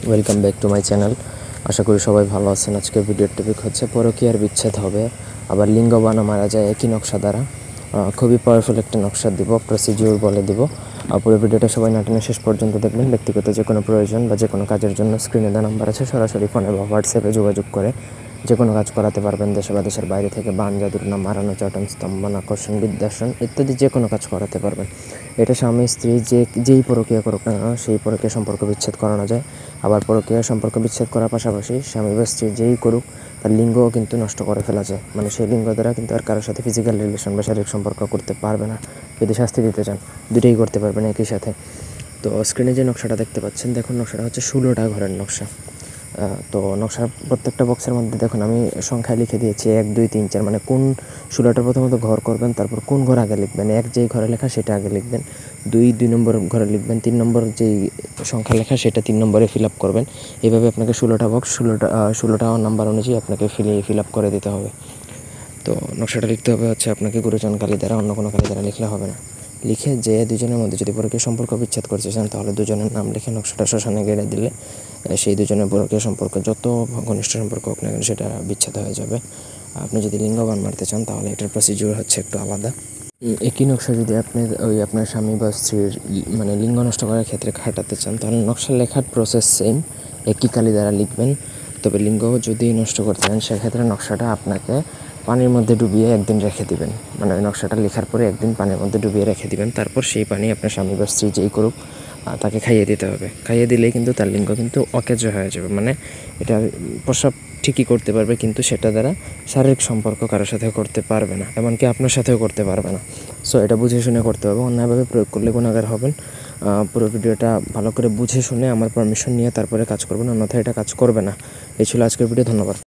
Welcome back to my channel. আশা করি সবাই ভালো আছেন। আজকের ভিডিওর টপিক হচ্ছে পরকীয়ার বিচ্ছেদ হবে, আবার লিঙ্গবানা মারা যায় একই নকশা দ্বারা। খুবই পাওয়ারফুল একটা নকশা দিব, প্রসিডিউর বলে দিব। পুরো ভিডিওটা সবাই নাটনের শেষ পর্যন্ত দেখবেন। ব্যক্তিগত যে কোনো প্রয়োজন বা যে কোনো কাজের জন্য স্ক্রিনে দেওয়া নাম্বার আছে, সরাসরি ফোনে বা হোয়াটসঅ্যাপে যোগাযোগ করে যে কোনো কাজ করাতে পারবেন। দেশে বা দেশের বাইরে থেকে বান, জাদুটনা, মারানো, চটন, স্তম্ভন, আকর্ষণ, বিদ্যাসন ইত্যাদি যে কোনো কাজ করাতে পারবেন। এটা স্বামী স্ত্রী যেই পরকীয়া করুক না কেন, সেই পরকীয়া সম্পর্ক বিচ্ছেদ করানো যায়। আবার পরকীয়া সম্পর্ক বিচ্ছেদ করার পাশাপাশি স্বামী বা স্ত্রী যেই করুক তার লিঙ্গও কিন্তু নষ্ট করে ফেলা যায়। মানে সেই লিঙ্গ দ্বারা কিন্তু আর কারোর সাথে ফিজিক্যাল রিলেশন বা শারীরিক সম্পর্ক করতে পারবে না। যদি শাস্তি দিতে চান, দুটোই করতে পারবেন একই সাথে। তো স্ক্রিনে যে নকশাটা দেখতে পাচ্ছেন, দেখুন নকশাটা হচ্ছে 16টা ঘরের নকশা। তো নকশার প্রত্যেকটা বক্সের মধ্যে দেখুন আমি সংখ্যায় লিখে দিয়েছি 1, 2, 3, 4। মানে কোন 16টার প্রথমত ঘর করবেন, তারপর কোন ঘর আগে লিখবেন। 1 যেই ঘরে লেখা সেটা আগে লিখবেন, 2 নম্বর ঘরে লিখবেন, 3 নম্বর যেই সংখ্যা লেখা সেটা 3 নম্বরে ফিল আপ করবেন। এইভাবে আপনাকে 16টা বক্স 16টা নাম্বার অনুযায়ী আপনাকে ফিল আপ করে দিতে হবে। তো নকশাটা লিখতে হবে হচ্ছে আপনাকে গুরুজন কালী দ্বারা, অন্য কোনো কালী দ্বারা লিখলে হবে না। লিখে যে দুজনের মধ্যে যদি পরকীয়া সম্পর্ক বিচ্ছেদ করতে চান, তাহলে দুজনের নাম লিখে নকশাটা শ্মশানে গেড়ে দিলে সেই দুজনের পরকীয়া সম্পর্ক যত ঘনিষ্ঠ সম্পর্ক হোক না কেন সেটা বিচ্ছেদ হয়ে যাবে। আপনি যদি লিঙ্গবান মারতে চান তাহলে এটার প্রসিডিউর হচ্ছে একটু আলাদা। একই নকশা যদি আপনি আপনার স্বামী বা স্ত্রীর মানে লিঙ্গ নষ্ট করার ক্ষেত্রে খাটাতে চান, তাহলে নকশা লেখার প্রসেস সেম, একই কালি দ্বারা লিখবেন। তবে লিঙ্গ যদি নষ্ট করতে চান, সেক্ষেত্রে নকশাটা আপনাকে পানির মধ্যে ডুবিয়ে একদিন রেখে দিবেন। মানে ওই নকশাটা লেখার পরে একদিন পানির মধ্যে ডুবিয়ে রেখে দিবেন। তারপর সেই পানি আপনার স্বামী বা স্ত্রী যেই করুক তাকে খাইয়ে দিতে হবে। খাইয়ে দিলেই কিন্তু তার লিঙ্গ কিন্তু অকেজ হয়ে যাবে। মানে এটা প্রস্রাব ঠিকই করতে পারবে, কিন্তু সেটা দ্বারা শারীরিক সম্পর্ক কারোর সাথে করতে পারবে না, এমনকি আপনার সাথেও করতে পারবে না। সো এটা বুঝে শুনে করতে হবে, অন্যায়ভাবে প্রয়োগ করলে গুণাগার হবেন। পুরো ভিডিওটা ভালো করে বুঝে শুনে আমার পারমিশন নিয়ে তারপরে কাজ করবেন, অন্যথায় এটা কাজ করবে না। এই ছিল আজকের ভিডিও। ধন্যবাদ।